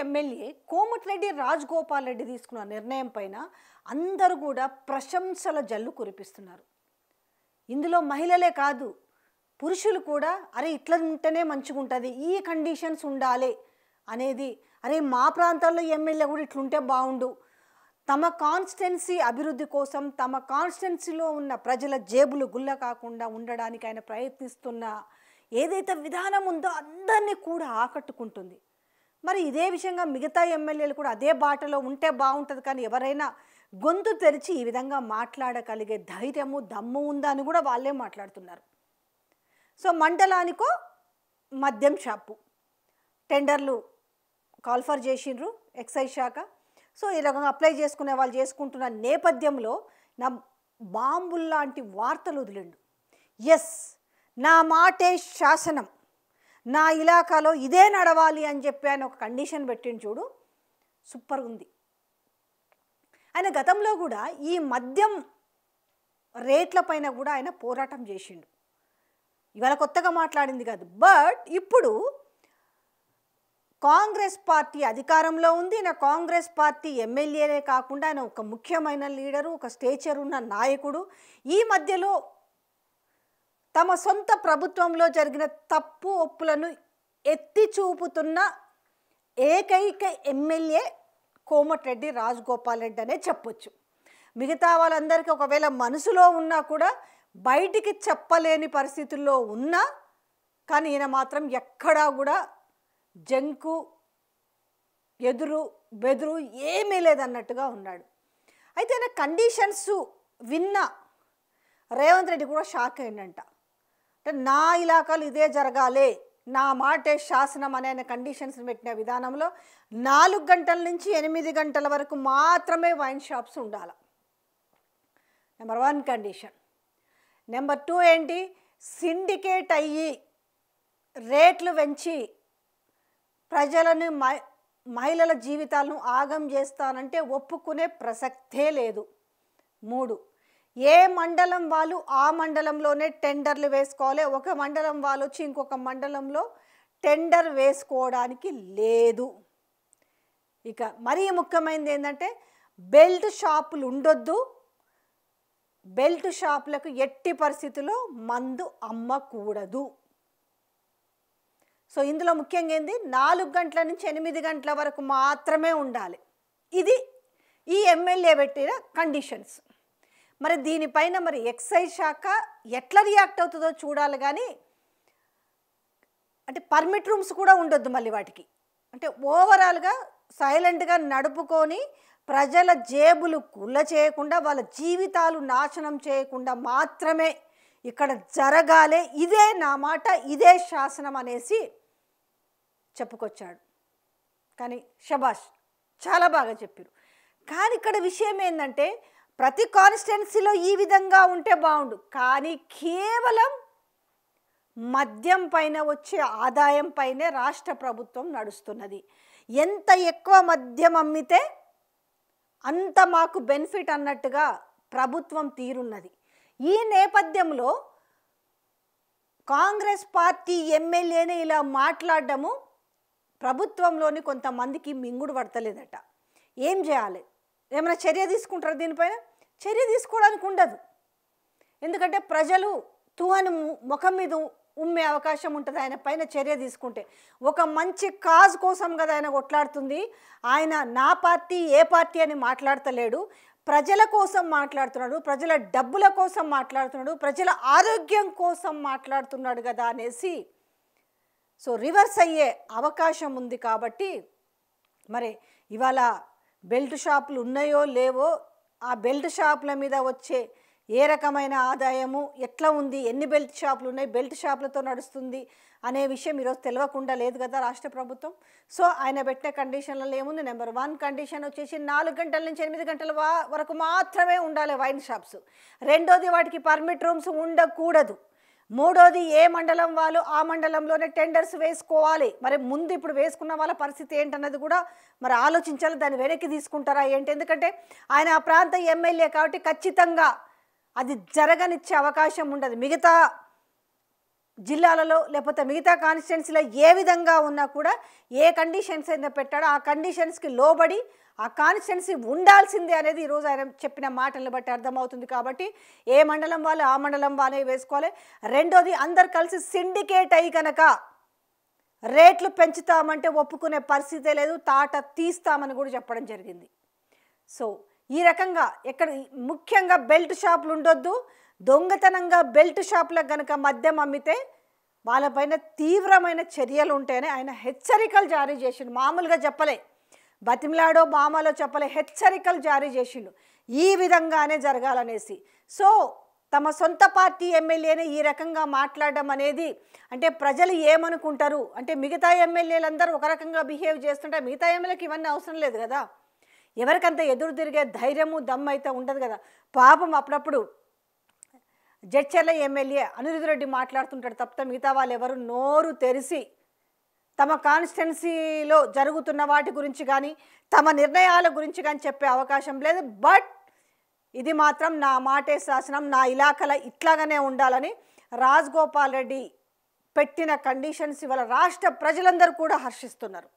MLA Komatireddy Rajagopal Reddy తీసుకున్న నిర్ణయం పైన అందరూ కూడా ప్రశంసల జల్లు కురిపిస్తున్నారు. ఇందులో మహిళలే కాదు, పురుషులు కూడా అరే ఇట్లా ఉంటేనే మంచిగా ఉంటుంది, ఈ కండిషన్స్ ఉండాలి అనేది, అరే మా ప్రాంతాల్లో ఎమ్మెల్యే కూడా ఇట్లుంటే బాగుండు, తమ కాన్స్టిట్యున్సీ అభివృద్ధి కోసం తమ కాన్స్టిట్యున్సీలో ఉన్న ప్రజల జేబులు గుల్ల కాకుండా ఉండడానికి ఆయన ప్రయత్నిస్తున్న ఏదైతే విధానం ఉందో అందరినీ కూడా ఆకట్టుకుంటుంది. మరి ఇదే విషయంగా మిగతా ఎమ్మెల్యేలు కూడా అదే బాటలో ఉంటే బాగుంటుంది. కానీ ఎవరైనా గొంతు తెరిచి ఈ విధంగా మాట్లాడగలిగే ధైర్యము దమ్ము ఉందా అని కూడా వాళ్ళే మాట్లాడుతున్నారు. సో మండలానికో మద్యం షాపు టెండర్లు కాల్ఫర్ చేసిండ్రు ఎక్సైజ్ శాఖ. సో ఈ రకంగా అప్లై చేసుకునే వాళ్ళు చేసుకుంటున్న నేపథ్యంలో నా బాంబుల్లాంటి వార్తలు వదిలిండు. ఎస్, నా మాటే శాసనం, నా ఇలాకాలో ఇదే నడవాలి అని చెప్పి ఆయన ఒక కండిషన్ పెట్టిండు చూడు, సూపర్ ఉంది. ఆయన గతంలో కూడా ఈ మద్యం రేట్ల పైన కూడా ఆయన పోరాటం చేసిండు. ఇవాళ కొత్తగా మాట్లాడింది కాదు. బట్ ఇప్పుడు కాంగ్రెస్ పార్టీ అధికారంలో ఉంది. నా కాంగ్రెస్ పార్టీ ఎమ్మెల్యేనే కాకుండా ఆయన ఒక ముఖ్యమైన లీడరు, ఒక స్టేచర్ ఉన్న నాయకుడు. ఈ మధ్యలో తమ సొంత ప్రభుత్వంలో జరిగిన తప్పు ఒప్పులను ఎత్తి చూపుతున్న ఏకైక ఎమ్మెల్యే కోమటిరెడ్డి రాజగోపాల్ రెడ్డి అనే చెప్పొచ్చు. మిగతా వాళ్ళందరికీ ఒకవేళ మనసులో ఉన్నా కూడా బయటికి చెప్పలేని పరిస్థితుల్లో ఉన్నా, కానీ ఈయన మాత్రం ఎక్కడా కూడా జంకు ఎదురు బెదురు ఏమీ లేదన్నట్టుగా ఉన్నాడు. అయితే ఆయన కండిషన్స్ విన్న రేవంత్ రెడ్డి కూడా షాక్ అయిందంట. అంటే నా ఇలాకాలు ఇదే జరగాలి, నా మాటే శాసనం అనే ఆయన కండిషన్స్ పెట్టిన విధానంలో 4 గంటల నుంచి 8 గంటల వరకు మాత్రమే వైన్ షాప్స్ ఉండాలి. Number 1 condition. నెంబర్ 2 ఏంటి, సిండికేట్ అయ్యి రేట్లు పెంచి ప్రజలను మహిళల జీవితాలను ఆగం చేస్తానంటే ఒప్పుకునే ప్రసక్తే లేదు. 3, ఏ మండలం వాళ్ళు ఆ మండలంలోనే టెండర్లు వేసుకోవాలి, ఒక మండలం వాళ్ళు వచ్చి ఇంకొక మండలంలో టెండర్ వేసుకోవడానికి లేదు. ఇక మరీ ముఖ్యమైనది ఏంటంటే బెల్ట్ షాపులు ఉండొద్దు, బెల్ట్ షాపులకు ఎట్టి పరిస్థితుల్లో మందు అమ్మకూడదు. సో ఇందులో ముఖ్యంగా ఏంది, 4 గంటల నుంచి 8 గంటల వరకు మాత్రమే ఉండాలి. ఇది ఈ ఎమ్మెల్యే పెట్టిన కండిషన్స్. మరి దీనిపైన మరి ఎక్సైజ్ శాఖ ఎట్లా రియాక్ట్ అవుతుందో చూడాలి. కానీ అంటే పర్మిట్ రూమ్స్ కూడా ఉండొద్దు మళ్ళీ వాటికి. అంటే ఓవరాల్గా సైలెంట్గా నడుపుకొని ప్రజల జేబులు కుల్ల చేయకుండా, వాళ్ళ జీవితాలు నాశనం చేయకుండా మాత్రమే ఇక్కడ జరగాలి, ఇదే నా మాట, ఇదే శాసనం అనేసి చెప్పుకొచ్చాడు. కానీ శబాష్, చాలా బాగా చెప్పారు. కానీ ఇక్కడ విషయం ఏంటంటే ప్రతి కాన్స్టిట్యున్సీలో ఈ విధంగా ఉంటే బాగుండు, కానీ కేవలం మద్యం పైన వచ్చే ఆదాయం పైనే రాష్ట్ర ప్రభుత్వం నడుస్తున్నది. ఎంత ఎక్కువ మద్యం అమ్మితే అంత మాకు బెనిఫిట్ అన్నట్టుగా ప్రభుత్వం తీరున్నది. ఈ నేపథ్యంలో కాంగ్రెస్ పార్టీ ఎమ్మెల్యేనే ఇలా మాట్లాడడము ప్రభుత్వంలోని కొంతమందికి మింగుడు పడతలేదట. ఏం చేయాలి, ఏమైనా చర్య తీసుకుంటారు దీనిపైన? చర్య తీసుకోవడానికి ఉండదు. ఎందుకంటే ప్రజలు తూని ముఖం మీద ఉమ్మే అవకాశం ఉంటుంది ఆయన పైన చర్య తీసుకుంటే. ఒక మంచి కాజ్ కోసం కదా ఆయన కొట్లాడుతుంది. ఆయన నా పార్టీ ఏ పార్టీ అని మాట్లాడతలేడు, ప్రజల కోసం మాట్లాడుతున్నాడు, ప్రజల డబ్బుల కోసం మాట్లాడుతున్నాడు, ప్రజల ఆరోగ్యం కోసం మాట్లాడుతున్నాడు కదా అనేసి సో రివర్స్ అయ్యే అవకాశం ఉంది. కాబట్టి మరి ఇవాళ బెల్ట్ షాపులు ఉన్నాయో లేవో, ఆ బెల్ట్ షాపుల మీద వచ్చే ఏ రకమైన ఆదాయము ఎట్లా ఉంది, ఎన్ని బెల్ట్ షాపులు ఉన్నాయి, బెల్ట్ షాపులతో నడుస్తుంది అనే విషయం ఈరోజు తెలియకుండా లేదు కదా రాష్ట్ర ప్రభుత్వం. సో ఆయన పెట్టిన కండిషన్లలో ఏముంది, నెంబర్ 1 కండిషన్ వచ్చేసి 4 గంటల నుంచి 8 గంటల వరకు మాత్రమే ఉండాలి వైన్ షాప్స్. రెండోది వాటికి పర్మిట్ రూమ్స్ ఉండకూడదు. మూడోది ఏ మండలం వాళ్ళు ఆ మండలంలోనే టెండర్స్ వేసుకోవాలి. మరి ముందు ఇప్పుడు వేసుకున్న వాళ్ళ పరిస్థితి ఏంటన్నది కూడా మరి ఆలోచించాలి. దాన్ని వెనక్కి తీసుకుంటారా ఏంటి? ఎందుకంటే ఆయన ఆ ప్రాంత ఎమ్మెల్యే కాబట్టి ఖచ్చితంగా అది జరగనిచ్చే అవకాశం ఉండదు. మిగతా జిల్లాలలో లేకపోతే మిగతా కాన్స్టిట్యున్సీలో ఏ విధంగా ఉన్నా కూడా ఏ కండిషన్స్ అయినా పెట్టాడో ఆ కండిషన్స్కి లోబడి ఆ కాన్స్టిట్యున్సీ ఉండాల్సిందే అనేది ఈరోజు ఆయన చెప్పిన మాటలను బట్టి అర్థమవుతుంది. కాబట్టి ఏ మండలం వాళ్ళు ఆ మండలం వాళ్ళే వేసుకోవాలి. రెండోది, అందరు కలిసి సిండికేట్ అయ్యి కనుక రేట్లు పెంచుతామంటే ఒప్పుకునే పరిస్థితే లేదు, తాట తీస్తామని కూడా చెప్పడం జరిగింది. సో ఈ రకంగా ఎక్కడ ముఖ్యంగా బెల్ట్ షాపులు ఉండొద్దు, దొంగతనంగా బెల్ట్ షాపులకు కనుక మద్యం అమ్మితే వాళ్ళపైన తీవ్రమైన చర్యలు ఉంటాయని ఆయన హెచ్చరికలు జారీ చేసిండు. మామూలుగా చెప్పలే, బతిమిలాడో బామాలో చెప్పలే, హెచ్చరికలు జారీ చేసిండు ఈ విధంగానే జరగాలనేసి. సో తమ సొంత పార్టీ ఎమ్మెల్యేనే ఈ రకంగా మాట్లాడడం అనేది అంటే ప్రజలు ఏమనుకుంటారు అంటే మిగతా ఎమ్మెల్యేలందరూ ఒక రకంగా బిహేవ్ చేస్తుంటే మిగతా ఎమ్మెల్యేకి ఇవన్నీ అవసరం లేదు కదా, ఎవరికంత ఎదురు తిరిగే ధైర్యము దమ్ము అయితే ఉండదు కదా. పాపం అప్పుడప్పుడు జడ్చర్ల ఎమ్మెల్యే అనిరుద్ రెడ్డి మాట్లాడుతుంటాడు తప్ప మిగతా వాళ్ళు ఎవరు నోరు తెరిచి తమ కాన్స్టిట్యున్సీలో జరుగుతున్న వాటి గురించి కానీ తమ నిర్ణయాల గురించి కానీ చెప్పే అవకాశం లేదు. బట్ ఇది మాత్రం నా మాటే శాసనం, నా ఇలాఖల ఇట్లాగానే ఉండాలని రాజగోపాల్ రెడ్డి పెట్టిన కండిషన్స్ ఇవాళ రాష్ట్ర ప్రజలందరూ కూడా హర్షిస్తున్నారు.